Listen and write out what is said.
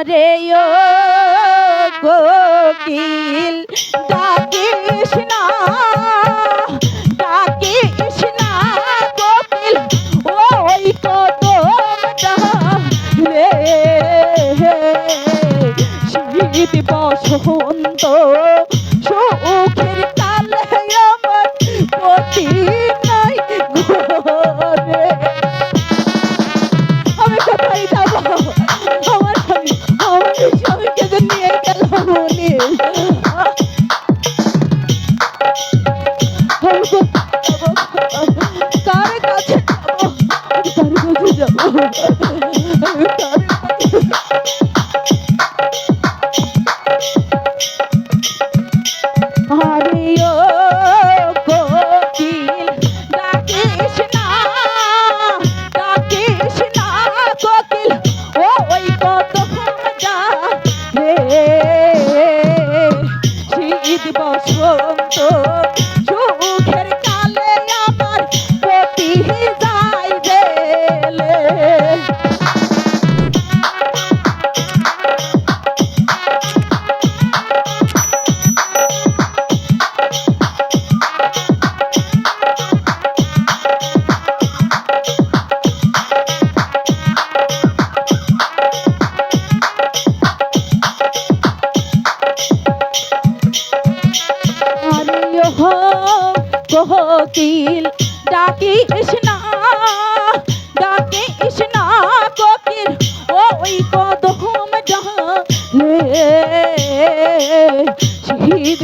আরে ও কোকিল ডাকিস না কোকিল ওই কদমটা রে শীত বসন্ত সুখের কালে আমার পতি নাই ঘরে। আমি কোথায় যাবো? আমার স্বামীকে যে নিয়ে গেল উনি। কার কাছে যাবো? আরে ও কোকিল ডাকিস না কোকিল ওই কদমটা রে শীত বসন্ত সুখের কালে আমার পতি যায় গেলে। কোকিল ডাকিস না কোকিল ওই কদম ডালে শীত